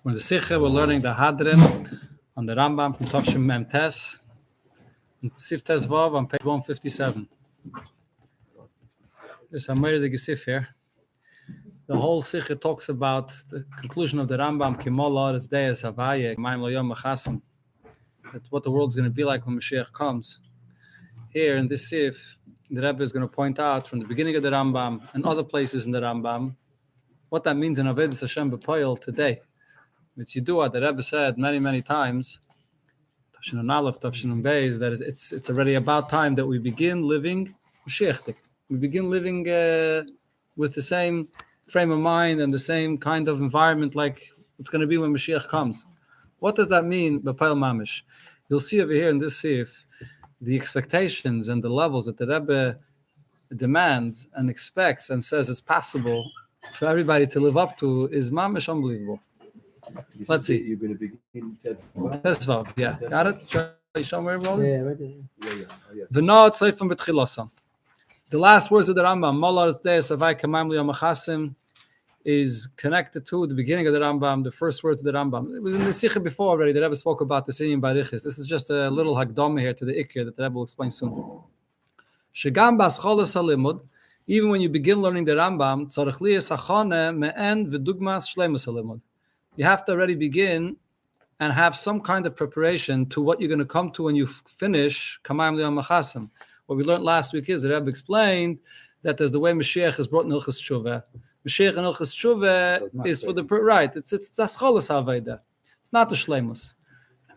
We're in the Sikha, we're learning the Hadrin on the Rambam from Tavshim Mem Tes, and Sif Tes Vav on page 157. There's a Meir the Gesif here. The whole Sikha talks about the conclusion of the Rambam, Kimola, it's Deis Havaya, Maim Lo Yom Machasim. That's what the world's going to be like when Moshiach comes. Here in this Sif, the Rebbe is going to point out from the beginning of the Rambam and other places in the Rambam what that means in Avodas Hashem B'Poyel today. It's Yidua, the Rebbe said many times, Tavshin Aleph, Tavshin Beis, that it's already about time that we begin living Mashiach. We begin living with the same frame of mind and the same kind of environment like it's going to be when Mashiach comes. What does that mean, B'Poyel Mamish? You'll see over here in this Sif the expectations and the levels that the Rebbe demands and expects and says it's possible for everybody to live up to is Mamish unbelievable. Let's see. You're going to begin Tesvav. Yeah. Got it? Show me where we're rolling? Yeah, right there. V'no tzayfim b'tchilosam. The last words of the Rambam, Molar Deis Havai Kamayim Lo Yom Machasim, is connected to the beginning of the Rambam, the first words of the Rambam. It was in the Sikha before already. The Rebbe spoke about the Siyim Barichis. This is just a little Hakdama here to the Ikir that the Rebbe will explain soon. Shegam b'ascholas halimud, even when you begin learning the Rambam, tzarich liyas hachane me'en v'dugmas shleimus halimud. You have to already begin and have some kind of preparation to what you're going to come to when you finish Kamayim Lo Yom Machasim. What we learned last week is the Rebbe explained that there's the way Mashiach is brought in Ilchas Tshuva. Mashiach and Ilchas Tshuva is for the right. It's Ascholas Havayda. It's not the Shleimus.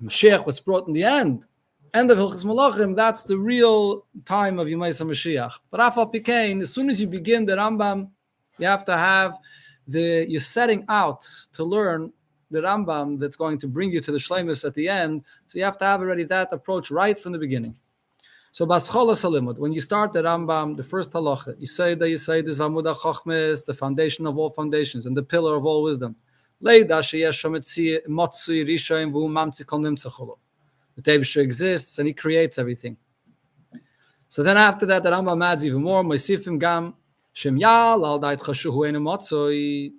Mashiach, what's brought in the end of Hilchas Malachim, that's the real time of Yemaisa Mashiach. But Afal Pikein, as soon as you begin the Rambam, you have to have you're setting out to learn the Rambam that's going to bring you to the Shleimus at the end. So you have to have already that approach right from the beginning. So Bascholas Halimud, when you start the Rambam, the first halacha, you say this Vamuda Chochmes, the foundation of all foundations and the pillar of all wisdom. The Teibusher exists and he creates everything. So then after that, the Rambam adds even more. Moisifim gam shem yal al dait chashu hu enu motzoi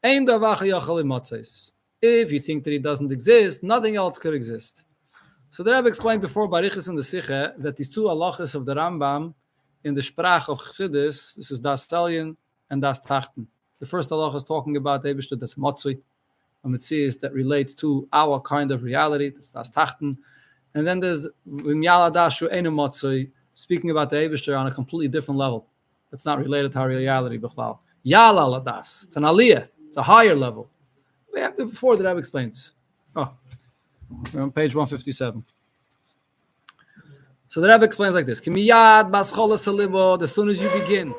ein davach yachal motzos. If you think that he doesn't exist, nothing else could exist. So the Rebbe explained before Barichas in the Sikha that these two halachas of the Rambam in the Sprach of Chassidus, this is Das Talyon and Das Tachten. The first halacha is talking about the Eibishter that's motzoi, a metzius that relates to our kind of reality, that's Das Tachten. And then there's Vim Yal Adashu Enu Motzoi, speaking about the Eibishter on a completely different level. It's not related to our reality, B'chlal. Yal Al Adas, it's an aliyah, it's a higher level. Before the Rebbe explains. We're on page 157. So the Rebbe explains like this: Kimiyad bascholas halimud. As soon as you begin,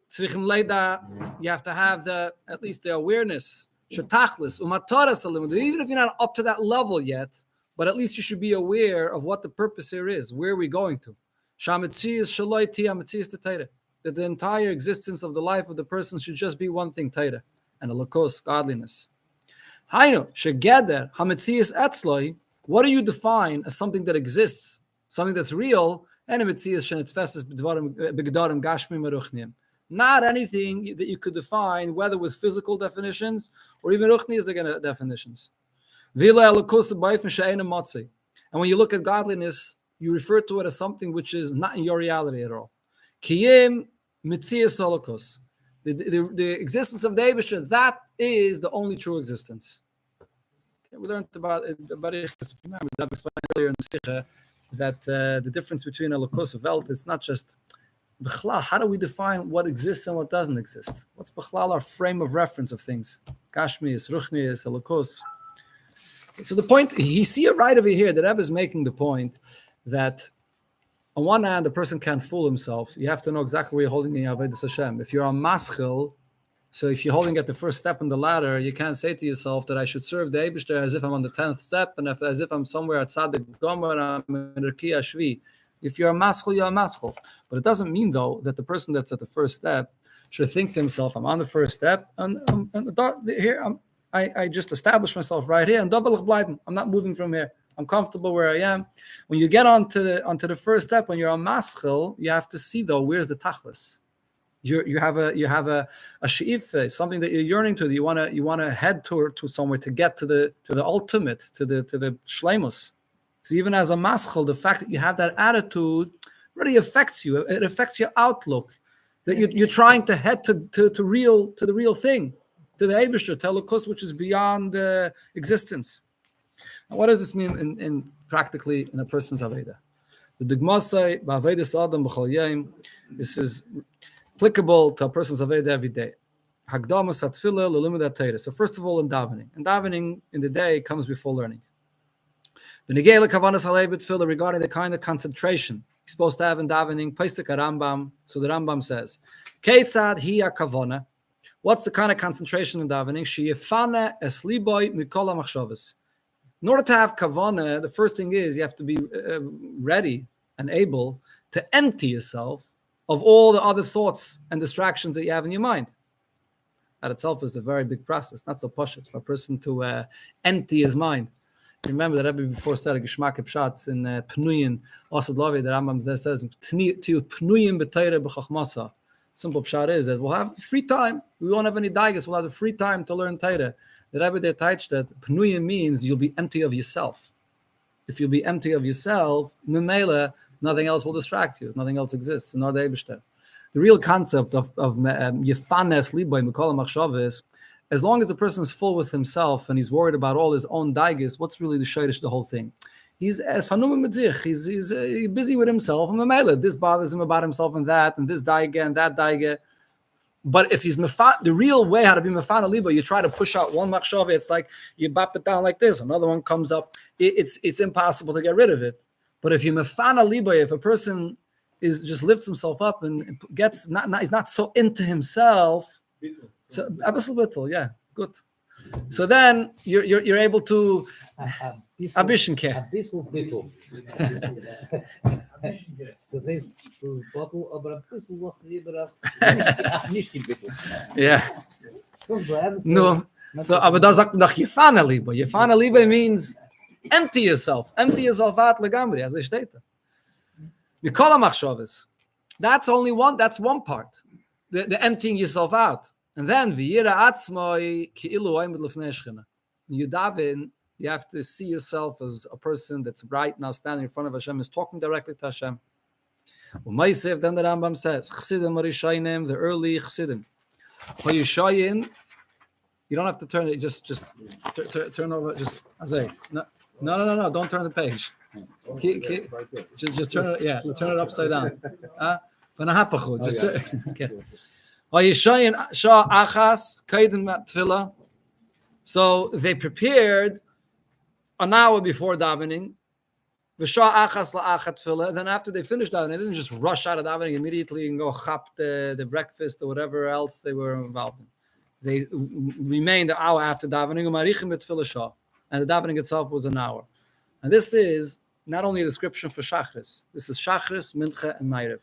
tzrichim leida, you have to have at least the awareness. Shetachlis umataras halimud. Even if you're not up to that level yet, but at least you should be aware of what the purpose here is. Where are we going to? Shamitzias shaloi tia mitzias teteira. That the entire existence of the life of the person should just be one thing: teira and a lakos, godliness. Hainu shegeder hamitzias etzloi. What do you define as something that exists, something that's real? And a mitzias shenitfeses b'gedarim gashmi meruchnim. Not anything that you could define, whether with physical definitions or even ruchni's definitions. And when you look at godliness, you refer to it as something which is not in your reality at all. Kiyim mitzias solokos. The existence of the Eibishter, that is the only true existence. Okay, we learned about it, if you remember, that explained earlier in the Sikha, that the difference between a Lakos Velt is not just B'chlal. How do we define what exists and what doesn't exist? What's B'chlal, our frame of reference of things? Gashmius, Ruchnius, Lakos. So the point, you see it right over here, the Rebbe is making the point that on one hand, the person can't fool himself. You have to know exactly where you're holding in Avodas Hashem. If you're on Maschil, so if you're holding at the first step in the ladder, you can't say to yourself that I should serve the Eibishter as if I'm on the 10th step and as if I'm somewhere at Tzadik Gomer, I'm in Rekia Shvi. If you're a Maschil, you're a Maschil. But it doesn't mean, though, that the person that's at the first step should think to himself, I'm on the first step, and here I just established myself right here, and I'm not moving from here. I'm comfortable where I am. When you get onto the first step, when you're on Maschil, you have to see, though, where's the Tachlis? You have a she'if, something that you're yearning to. That you want to head to somewhere to get to the ultimate, to the shleimus. So even as a maschel, the fact that you have that attitude really affects you. It affects your outlook. That you're trying to head to the real thing, to the Eibishter, to Elokus, which is beyond existence. Now, what does this mean in practically in a person's aveda? The dugmasai ba'avedas adam b'chol yom. This is applicable to a person's aveda every day. Hagdamas hatfila lelimud hatayra. So first of all, in davening in the day comes before learning. Regarding the kind of concentration you're supposed to have in davening, Pesach Rambam. So the Rambam says, Keitzad hiya kavana. What's the kind of concentration in davening? Sheyefana es liboy mikol hamachshavos. In order to have kavana, the first thing is you have to be ready and able to empty yourself of all the other thoughts and distractions that you have in your mind. That itself is a very big process, not so pashut for a person to empty his mind. Remember that Rebbe before said a Geshmak Pshat in Pnuyin, Asad Lavi, the Rambam there says, Pnuyin b'Torah b'chachmasa. Simple Pshat is that we'll have free time. We won't have any daigas. We'll have the free time to learn Torah. The Rebbe there teaches that Pnuyin means you'll be empty of yourself. If you'll be empty of yourself, Memela, nothing else will distract you. Nothing else exists. The real concept of Yefanes Liboy Mikol Machshavos, as long as the person is full with himself and he's worried about all his own daigis, what's really the shayrish, the whole thing? He's as fanum mitzich. He's busy with himself. And this bothers him about himself and this daiga and that daiga. But if he's the real way how to be mefana liba, you try to push out one machshava. It's like you bop it down like this. Another one comes up. It's impossible to get rid of it. But if you mefana liba, if a person is just lifts himself up and gets he's not so into himself. So Abisal yeah, good. So then you're able to Abishin care. Abisal bittul. Das heißt, das Bottle, aber ein bisschen was lieber nicht die Bittul. Yeah. No. So, aber da sagt man doch Yefana Liba. Yefana Liba means empty yourself out legamri, as it steht. Mikol machshavos. That's one part. The emptying yourself out. And then v'yira atzmoi ki'ilu oimid lefnei shchina. You daven, you have to see yourself as a person that's right now standing in front of Hashem, is talking directly to Hashem. U'maisev, then the Rambam says, Chsidim Arishayim, the early Chsidim. Hoyushayin, you don't have to turn it, just turn over, just Azay. No, don't turn the page. Just turn it, turn it upside down. So they prepared an hour before davening. Then after they finished davening, they didn't just rush out of davening immediately and go chap the breakfast or whatever else they were involved in. They remained an hour after davening, and the davening itself was an hour. And this is not only a description for Shachris. This is Shachris, Mincha, and Ma'ariv.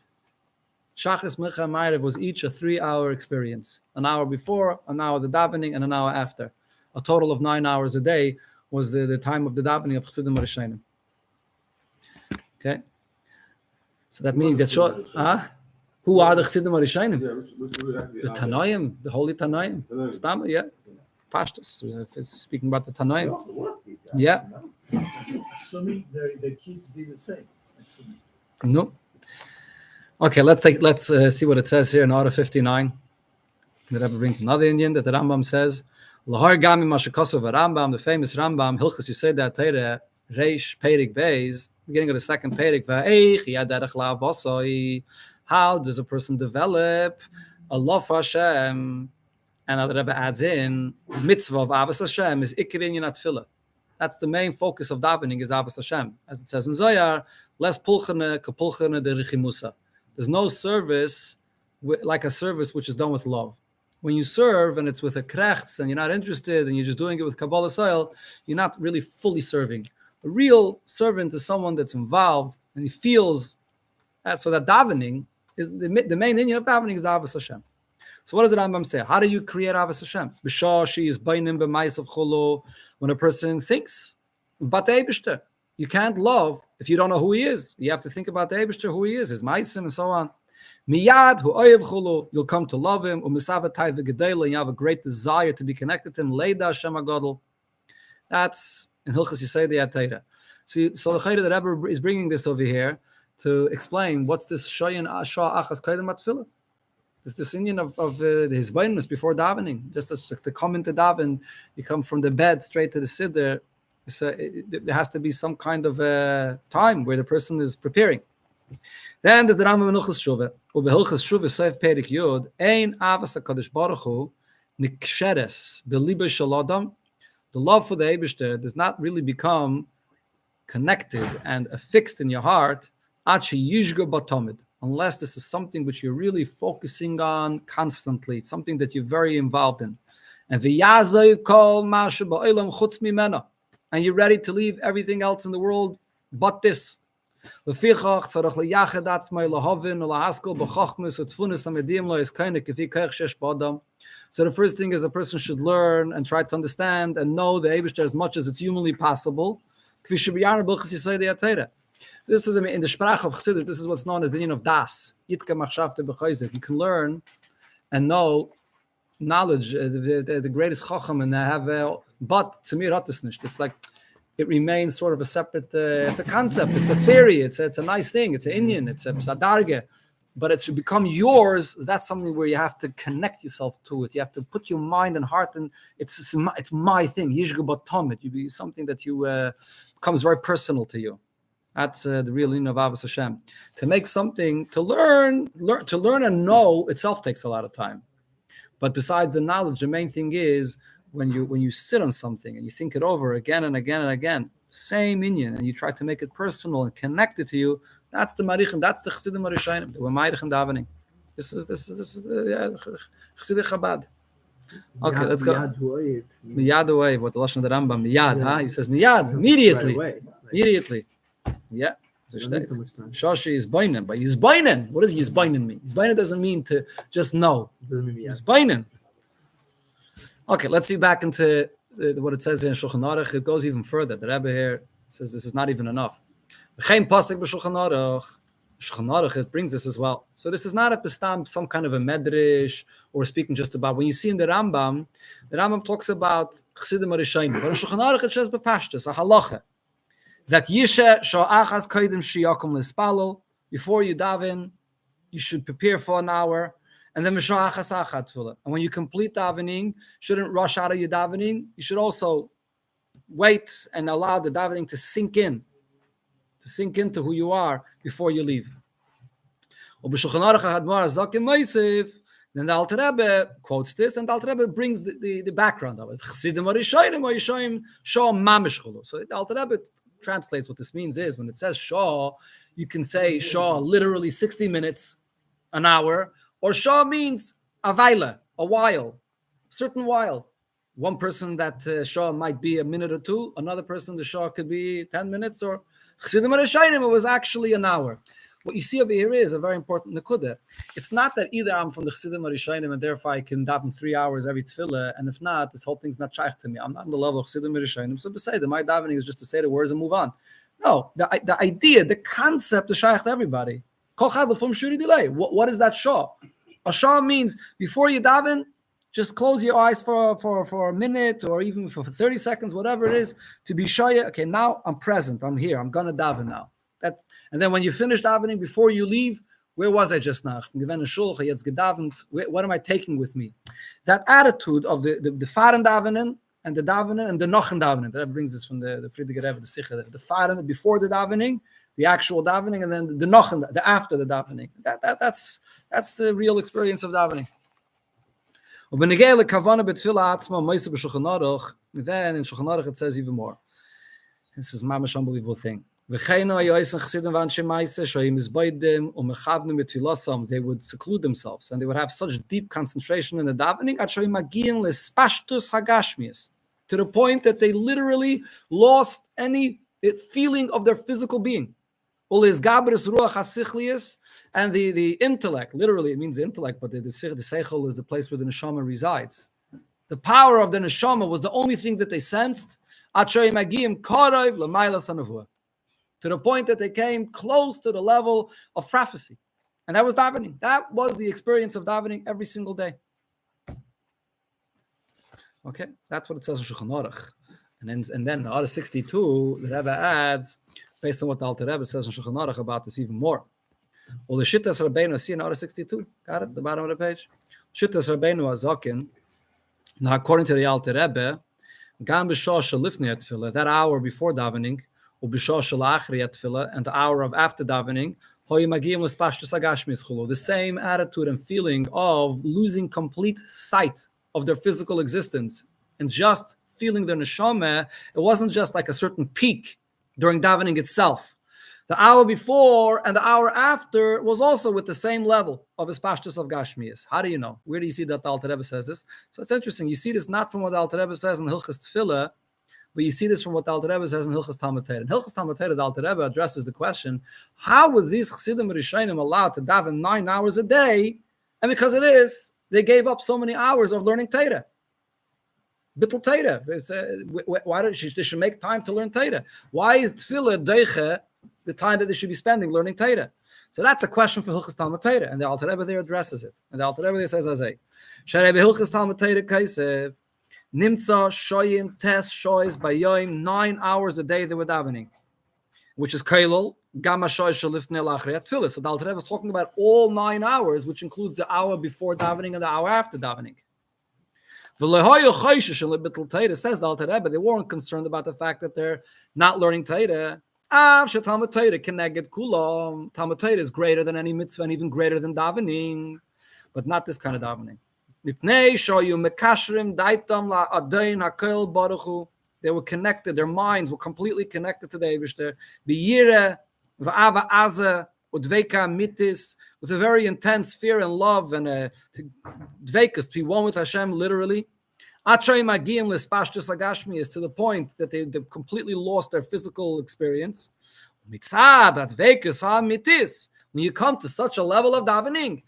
Shachris, Mincha, and Ma'ariv was each a 3-hour experience. An hour before, an hour the davening, and an hour after. A total of 9 hours a day was the time of the davening of Chassidim Arishayim. Okay? So that means that who are the Chassidim Arishayim? The Tanoim, the holy Tanoim. Stama, yeah. Pashtus, if it's speaking about the Tanoim. Yeah. Assuming the kids did the same. No. Okay, let's see what it says here in Order 59. The Rebbe brings another Indian that the Rambam says, Lahar Gami Mashakosov Rambam, the famous Rambam, Hilchas Yisei Teire, Reish Perik Beis, beginning of the second Perik, how does a person develop a love for Hashem? And the Rebbe adds in, mitzvah of Avos Hashem is Ikirin Yinat Tefillah. That's the main focus of davening is Avos Hashem. As it says in Zohar, Les Pulchane Kapulchane de Richimusa. There's no service like a service which is done with love. When you serve and it's with a krechts and you're not interested and you're just doing it with Kabbalah soil, you're not really fully serving. A real servant is someone that's involved and he feels so that davening is the main Indian of davening is the Avos Hashem. So what does the Rambam say? How do you create Avos Hashem? When a person thinks about the Eibishter. You can't love if you don't know who he is. You have to think about the Eibishter, who he is, his maisim, and so on. Miyad hu oyev chulu, you'll come to love him. U'misavatay v'gedela, and you have a great desire to be connected to him. Leida Hashem HaGadol. That's in Hilchas Yisodei HaTorah. So the Chayda, the Rebbe is bringing this over here to explain what's this Shoyin Shah Achas Kaidem Atfilah. It's this Indian of his blindness before davening. Just as to come into daven, you come from the bed straight to the siddur. There has to be some kind of time where the person is preparing. Then there's the Rambam in Hilchas Shuvah. Ubehilchas Shuvah Seif Perik Yod Ein Avas HaKadosh Baruch Hu Niksheres Beliba Shel Adam. The love for the Eibishter does not really become connected and affixed in your heart unless this is something which you're really focusing on constantly. It's something that you're very involved in. And you're ready to leave everything else in the world but this. So the first thing is a person should learn and try to understand and know the Eibishter as much as it's humanly possible. This is in the Sprach of Chassidus. This is what's known as the union of Das. You can learn and know knowledge, the greatest chacham, and have, but to me, it's like it remains sort of a separate. It's a concept. It's a theory. It's a nice thing. It's an Indian. It's a sadarge, but it should become yours. That's something where you have to connect yourself to it. You have to put your mind and heart, and it's my thing. Yishgu batomit. You be something that becomes very personal to you. That's the real meaning of Avos Hashem. To make something, to learn and know itself takes a lot of time. But besides the knowledge, the main thing is when you sit on something and you think it over again and again and again, same inyan, and you try to make it personal and connect it to you. That's the marich, and that's the Chassidim Arishayim. We're marich and davening. This is Chassidim Chabad. Okay, let's go. Miyad away. What the lashon of the Rambam? Miyad, huh? He says miyad, immediately. Yeah. Shashi is bainen, but yizbainen. What does yizbainen mean? Yizbainen doesn't mean to just know. Yizbainen. Okay, let's see back into what it says in Shulchan Aruch. It goes even further. The Rebbe here says this is not even enough. It brings this as well. So this is not a pistam, some kind of a medrash, or speaking just about. When you see in the Rambam talks about Chassidim Arishayim. But in Shulchan Aruch it says bepashtus, a halacha, that Yisha Sha'achas Kaidim Shiyakum L'Spalo, before you daven, you should prepare for an hour, and then Misha'achas Achat Tefillah. And when you complete davening, shouldn't rush out of your davening. You should also wait and allow the davening to sink into who you are before you leave. Then the Alter Rebbe quotes this, and the Alter Rebbe brings the background of it. So the Alter Rebbe translates what this means is when it says Shah, you can say Shah literally 60 minutes, an hour, or Shah means a vaila, a while, certain while. One person that Shah might be a minute or two, another person the Shah could be 10 minutes, or Chassidim Arishayim, it was actually an hour. What you see over here is a very important nekuda. It's not that either I'm from the Chassidim Arishayim and therefore I can daven 3 hours every tefillah, and if not, this whole thing's not shaykh to me. I'm not on the level of Chassidim Arishayim. So beside that, my davening is just to say the words and move on. No, the idea, the concept is shaykh to everybody. What is that shah? A shah means before you daven, just close your eyes for a minute or even for 30 seconds, whatever it is, to be shaya. Okay, now I'm present. I'm here. I'm going to daven now. And then when you finish davening, before you leave, where was I just now? What am I taking with me? That attitude of the fahren davenen and the davenen and the nochen davenen. That brings us from the Friediger Rebbe, the Sicher. The fahren before the davening, the actual davening, and then the nochen, the after the davening. That's the real experience of davening. Then in Shulchan Aruch it says even more. This is a mamash unbelievable thing. They would seclude themselves and they would have such deep concentration in the davening to the point that they literally lost any feeling of their physical being. And the intellect, literally it means the intellect, but the seichel is the place where the neshama resides. The power of the neshama was the only thing that they sensed, to the point that they came close to the level of prophecy. And that was davening. That was the experience of davening every single day. Okay, that's what it says in Shulchan Aruch. And then the other 62, the Rebbe adds, based on what the Alter Rebbe says in Shulchan Aruch about this even more. Well, the Shittas Rabbeinu, see in order 62, got it, the bottom of the page? Shittas Rabbeinu Azakin, now according to the Alter Rebbe, Gam b'shah shalifnei atfila, that hour before davening, or b'shah shalachri atfila, and the hour of after davening, hoy magiyim l'spashtus agashmis chulu, the same attitude and feeling of losing complete sight of their physical existence and just feeling their neshama. It wasn't just like a certain peak during davening itself. The hour before and the hour after was also with the same level of Ispashtus of Gashmias. How do you know? Where do you see that the Alter Rebbe says this? So it's interesting. You see this not from what the Alter Rebbe says in Hilchas Tefillah, but you see this from what the Alter Rebbe says in Hilchas Talmud Torah. In Hilchas Talmud Torah, the Alter Rebbe addresses the question, how were these Chassidim Rishonim allowed to daven 9 hours a day? And because of this, they gave up so many hours of learning Torah. Bittul Torah. Why they should make time to learn Torah? Why is Tefillah Deiche the time that they should be spending learning Torah? So that's a question for Hilchas Talmud Torah, and the Alter Rebbe there addresses it. And the Alter Rebbe there says, "Azay, Sharei Hilchas Talmud Torah Kaisev Nimtza Shoyin Tes Shoys Bayoim 9 hours a day they were davening, which is Kailol Gamma Shoy Shalifnei Lachri Tefillah." So the Alter Rebbe is talking about all 9 hours, which includes the hour before davening and the hour after davening. Says the Alter Rebbe, they weren't concerned about the fact that they're not learning Torah. Talmud Torah is greater than any mitzvah and even greater than davening, but not this kind of davening. They were connected, their minds were completely connected to the Eibishter. With a very intense fear and love and dvekas, to be one with Hashem, literally. Is to the point that they completely lost their physical experience. When you come to such a level of davening,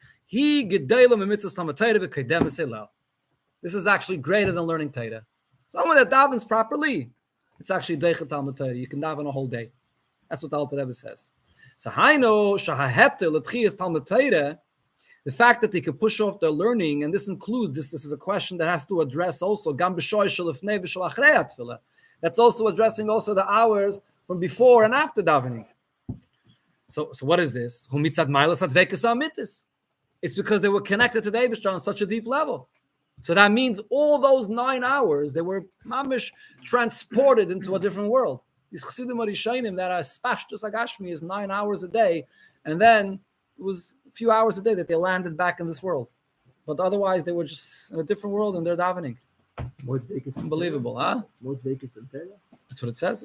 this is actually greater than learning Torah. Someone that davens properly, it's actually Deichet Talmud Torah. You can daven a whole day. That's what the Alter Rebbe says. So Haino Shahaheter L'Tchiyas Talmud Torah, the fact that they could push off their learning, and this includes this is a question that has to address also Gam b'shoy shalifnei v'shel achrei atfilah. That's also addressing also the hours from before and after davening. So what is this? Hu mitzad mailas advekas amitis. It's because they were connected to the Eibishter on such a deep level. So that means all those 9 hours they were mamish transported into a different world. These Chassidim Rishonim that are spashtus agashmi is 9 hours a day, and then it was a few hours a day that they landed back in this world. But otherwise, they were just in a different world and they're davening. It's unbelievable, huh? That's what it says.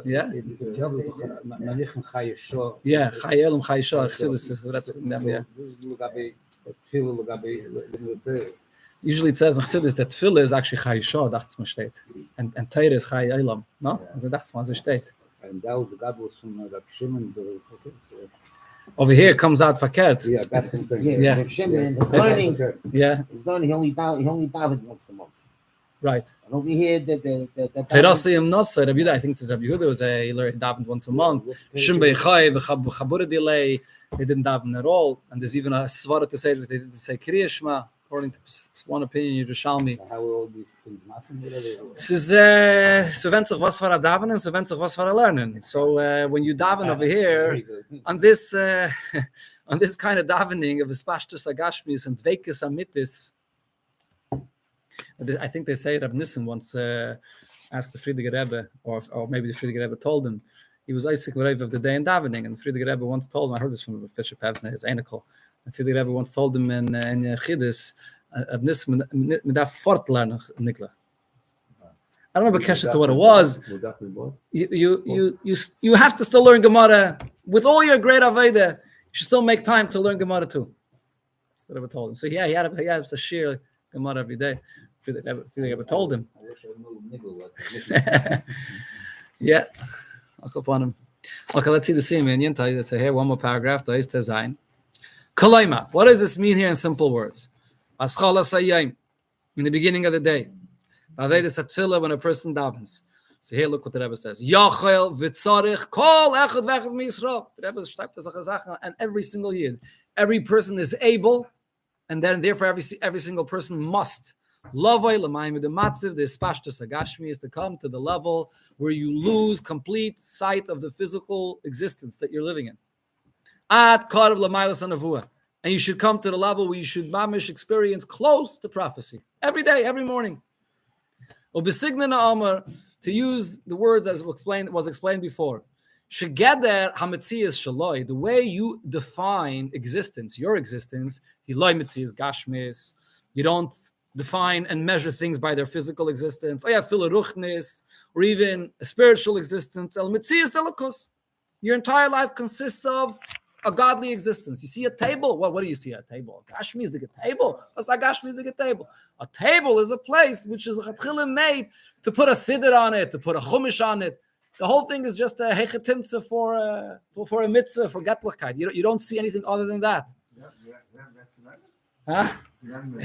Yeah. Yeah. Chayelim Chayeshah. Usually it says in Chassidus that Tefillah is actually Chayeshah, dachts man steht. And Torah is Chayelim. No? Also dachts man so steht. And that was the God was from Rabbi Shimon. Over here it comes out verkehrt. Yeah, that's what I'm saying. Yeah, Rabbi Shimon is learning. Yeah. He's learning. He only davened once a month. Right. And over here, the Terasiyim Nosser, Rabbi Yehuda, I think it's Rabbi Yehuda was he davened once a month. Shim Beichai, V'chabura delay, they didn't daven at all. And there's even a svara to say that they didn't say Kriya Shema. According to one opinion, Yerushalmi. So how are all these things massive? So wenn sich was for a davening, so wenn sich was for a learning. So when you daven over here, on this on this kind of davening of Ispashtus Agashmis and Dveikis Amitis, I think they say Rab Nissen once asked the Friediger Rebbe, or maybe the Friediger Rebbe told him, he was Isaac Rev of the day in davening, and the Friediger Rebbe once told him, I heard this from Fisher Pevsner, his Einikel, and Friediger Rebbe once told him in Chidus, Rab Nissen, mit der fortlernen, Nikla. I don't know Kesha to what it was. You have to still learn Gemara. With all your great Aveda, you should still make time to learn Gemara too. That's what I told him. So yeah, he had a sheer Gemara every day. I ever told him. Yeah. I'll go upon him. Okay, let's see the same in Yinta. Let's here one more paragraph. Kalaima. What does this mean here in simple words? In the beginning of the day. When a person davens. So here, look what the Rebbe says. Yachel v'tzarich kol echad v'echad miYisrael. The Rebbe schreibt das Sache, and every single year, every person is able, and then therefore every single person must. Lavoi l'mayim v'dematziv, the espashtus agashmi is to come to the level where you lose complete sight of the physical existence that you're living in. Ad karav l'maylas anavua. And you should come to the level where you should mamish experience close to prophecy. Every day, every morning. To use the words as was explained before. Shegeder hametzias shaloi, the way you define existence, your existence, hiloi metzias gashmis, you don't define and measure things by their physical existence, or filaruchnis, or even a spiritual existence. El metzias delakos. Your entire life consists of a godly existence. You see a table. Well, what do you see? A table. Gashmi is the table. What's that? Gashmi is the table. A table is a place which is made to put a siddur on it, to put a chumash on it. The whole thing is just a hechetimtza for a mitzvah, for getlichkeit. You don't see anything other than that. Huh?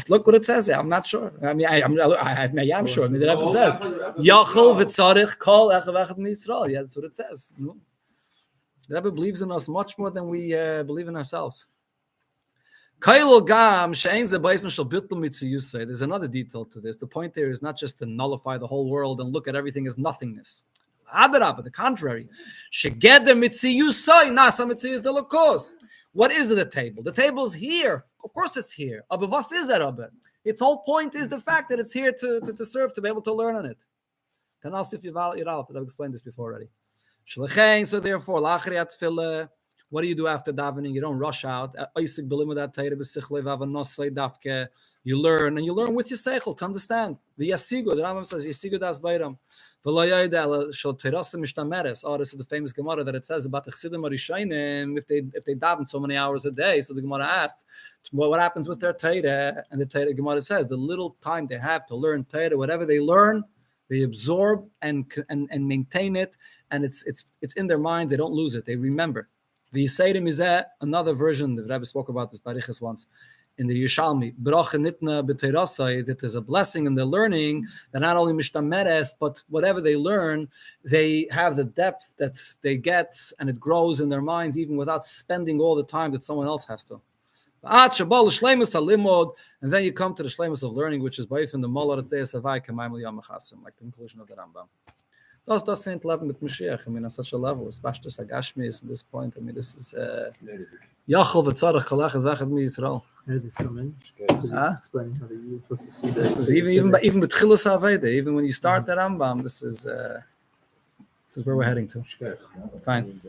Look what it says there. I'm not sure. I mean, I'm sure. I mean, the Rebbe says, Yachol v'tzarich kol echad v'echad miYisrael. Yeah, that's what it says. The Rebbe believes in us much more than we believe in ourselves. There's another detail to this. The point there is not just to nullify the whole world and look at everything as nothingness. The contrary. What is the table? The table is here. Of course it's here. Aber was is it? Its whole point is the fact that it's here to serve, to be able to learn on it. I've explained this before already. So therefore, what do you do after davening? You don't rush out. You learn, and you learn with your seichel to understand. The Rambam says, Yasigu das Beiram. Oh, this is the famous Gemara that it says about the Chassidim Arishonim, if they daven so many hours a day. So the Gemara asks, what happens with their Torah? And the Torah Gemara says, the little time they have to learn Torah, whatever they learn, they absorb and maintain it, and it's in their minds. They don't lose it. They remember. The Yisayrim is another version. The Rebbe spoke about this Barichas once in the Yerushalmi. Bracha nitna b'teirasai, that there's a blessing in their learning, that not only mishtameres, but whatever they learn, they have the depth that they get, and it grows in their minds even without spending all the time that someone else has to. And then you come to the shleimus of learning, which is both in the Molar Savai Kamaim Yamachasim, like the conclusion of the Rambam. Das ain't loving with Moshiach. I mean, on such a level, especially Sagashmis at this point. I mean, this is Yachol v'tzarech kolach es v'echad miYisrael. Explaining how they use supposed to see this. Is even with Chilus Aveda, even when you start the Rambam, this is where we're heading to. Fine.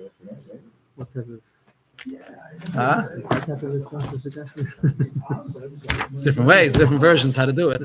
What type of? It's different ways, different versions how to do it.